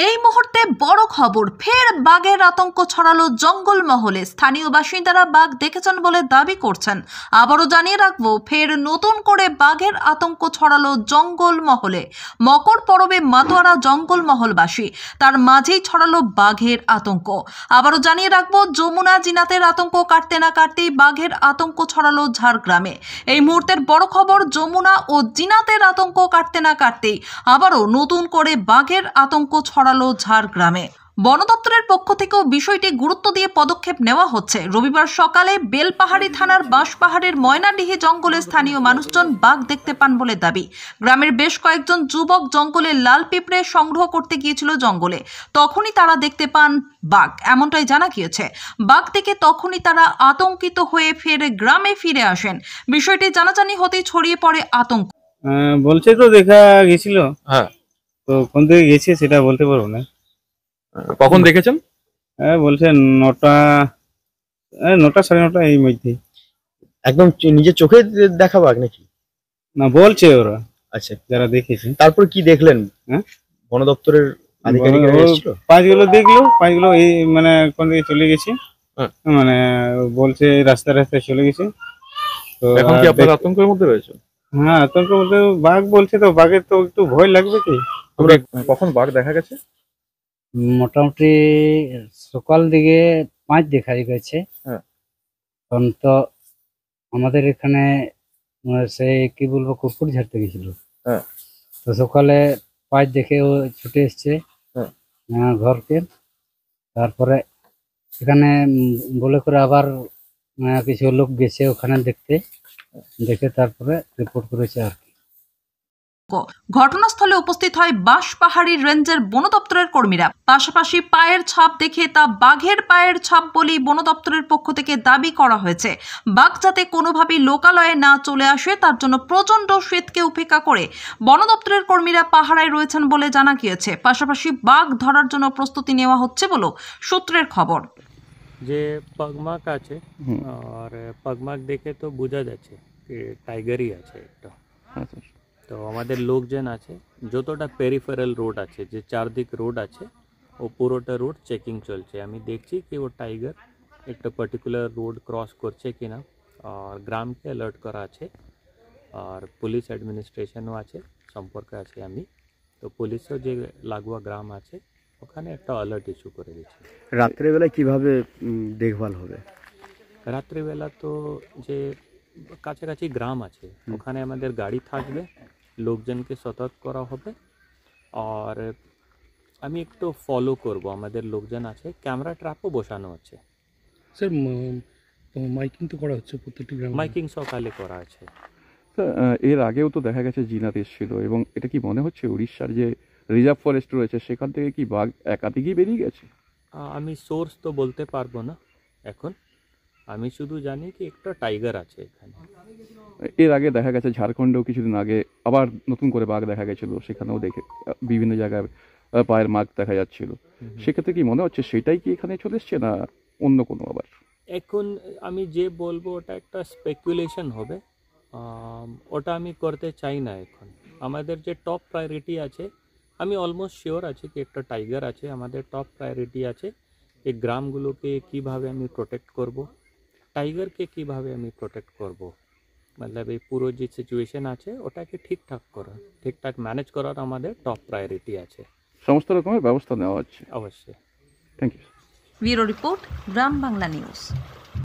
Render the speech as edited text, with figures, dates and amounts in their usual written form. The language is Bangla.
এই মুহূর্তে বড় খবর, ফের বাঘের আতঙ্ক ছড়ালো জঙ্গল মহলে। স্থানীয় বাসিন্দারা বাঘ দেখেছেন বলে দাবি করছেন। আবারও জানিয়ে রাখবো, ফের নতুন করে বাঘের আতঙ্ক ছড়ালো জঙ্গল মহলে। মকর পরবে মাতোয়ারা জঙ্গল মহলবাসী, তার মাঝেই ছড়ালো বাঘের আতঙ্ক। আবারও জানিয়ে রাখবো, যমুনা জিনাতের আতঙ্ক কাটতে না কাটতেই বাঘের আতঙ্ক ছড়ালো ঝাড়গ্রামে। এই মুহূর্তের বড় খবর, যমুনা ও জিনাতের আতঙ্ক কাটতে না কাটতেই আবারও নতুন করে বাঘের আতঙ্ক ছড়ালো ঝাড়গ্রামে। বন দপ্তরের পক্ষ থেকেও বিষয়টি গুরুত্ব দিয়ে পদক্ষেপ নেওয়া হচ্ছে। রবিবার সকালে বেলপাহাড়ি থানার বাঁশপাহাড়ের ময়নাডিহি জঙ্গলে স্থানীয় মানুষজন বাঘ দেখতে পান বলে দাবি। গ্রামের বেশ কয়েকজন যুবক জঙ্গলে লাল পিঁপড়ে সংগ্রহ করতে গিয়েছিল জঙ্গলে, তখনই তারা দেখতে পান বাঘ, এমনটাই জানা গিয়েছে। বাঘ দেখে তখনই তারা আতঙ্কিত হয়ে ফের গ্রামে ফিরে আসেন। বিষয়টি জানাজানি হতেই ছড়িয়ে পড়ে আতঙ্ক। বলছে তো দেখা গেছিল, হ্যাঁ, তো কোন দিকে গেছে সেটা বলতে পারবো না। কখন দেখেছেন? বলছে 9টা 9:30 এই মধ্যে। একদম নিজের চোখে দেখা বাঘ নাকি? না, বলছে ওরা, আচ্ছা, যারা দেখেছে। তারপর কি দেখলেন? বন দপ্তরের আধিকারিকরা এসেছিল, পাঁচগুলো দেখলো, পাঁচগুলো এই মানে কোন দিকে চলে গেছে, মানে বলছে রাস্তায় চলে গেছে। তো এখন কি আপনারা আতঙ্কের মধ্যে রয়েছে? হ্যাঁ, আতঙ্কের মধ্যে। বাঘ বলছে তো, বাঘের তো একটু ভয় লাগবে কি। কখন বাঘ দেখা গেছে? মোটামুটি সকাল দিকে 5 দেখা গেছে। তখন তো আমাদের এখানে সে কি বলবো, কুকুর ঝাড়তে গেছিল, তো সকালে 5 দেখে ও ছুটে এসছে ঘরকে। তারপরে এখানে বলে করে আবার কিছু লোক গেছে ওখানে দেখে তারপরে রিপোর্ট করেছে আর কি। ঘটনাস্থলে উপস্থিত হয় বাঁশপাহাড়ি রেঞ্জের বন দপ্তরের কর্মীরা। পাশাপাশি পায়ের ছাপ দেখে তা বাঘের পায়ের ছাপ বলেই বন দপ্তরের পক্ষ থেকে দাবি করা হয়েছে। বাঘ যাতে কোনোভাবেই লোকালয়ে না চলে আসে, তার জন্য প্রচণ্ড শীতকে উপেক্ষা করে বন দপ্তরের কর্মীরা পাহারায় রয়েছেন বলে জানা গিয়েছে। পাশাপাশি বাঘ ধরার জন্য প্রস্তুতি নেওয়া হচ্ছে বলেও সূত্রের খবর। যে পগমাক আছে, আর পগমাক দেখে তো বোঝা যাচ্ছে যে টাইগারই আছে একটা। তো আমাদের লোকজন আছে, যতটা পেরিফেরাল রোড আছে, যে চারদিক রোড আছে, ও পুরোটা রোড চেকিং চলছে। আমি দেখছি কি ও টাইগার একটা পার্টিকুলার রোড ক্রস করছে কিনা, আর গ্রামকে অ্যালার্ট করা আছে, আর পুলিশ অ্যাডমিনিস্ট্রেশনও আছে, সম্পর্কে আছে আমি। তো পুলিশও যে লাগোয়া গ্রাম আছে ওখানে একটা অ্যালার্ট ইস্যু করে দিচ্ছে। রাত্রেবেলায় কিভাবে দেখভাল হবে? রাত্রিবেলা তো যে কাছাকাছি গ্রাম আছে ওখানে আমাদের গাড়ি থাকবে, লোকজনকে সতর্ক করা হবে, আর আমি একটু ফলো করব। আমাদের লোকজন আছে, ক্যামেরা ট্র্যাপও বসানো আছে। স্যার, মাইকিং তো করা হচ্ছে প্রত্যেকটি গ্রামে? মাইকিং সকালে করা আছে। এর আগেও তো দেখা গেছে জিনাত এসেছিল, এবং এটা কি মনে হচ্ছে উড়িষ্যার যে রিজার্ভ ফরেস্ট রয়েছে সেখান থেকে কি বাঘ একাধিকই বেরিয়ে গেছে? আমি সোর্স তো বলতে পারবো না এখন, আমি শুধু জানি কি একটা টাইগার আছে এখানে। এর আগে দেখা গেছে ঝাড়খণ্ডেও কিছুদিন আগে আবার নতুন করে বাঘ দেখা গেছিল, সেখানেও দেখে বিভিন্ন জায়গায় পায়ের মার্ক দেখা যাচ্ছিল। সেক্ষেত্রে কি মনে হচ্ছে সেটাই কি এখানে চলে এসছে, না অন্য কোনো? আবার এখন আমি যে বলবো ওটা একটা স্পেকুলেশন হবে, ওটা আমি করতে চাই না এখন। আমাদের যে টপ প্রায়োরিটি আছে, আমি অলমোস্ট শিওর আছি কি একটা টাইগার আছে। আমাদের টপ প্রায়োরিটি আছে এই গ্রামগুলোকে কিভাবে আমি প্রোটেক্ট করব, টাইগারকে কিভাবে আমি প্রোটেক্ট করব, मतलब এই পুরো যে সিচুয়েশন আছে ওটাকে ঠিকঠাক ম্যানেজ করার আমাদের টপ প্রায়োরিটি আছে। সমস্ত রকমের ব্যবস্থা নেওয়া হচ্ছে। অবশ্যই। Thank you. Bureau report, Gram Bangla news.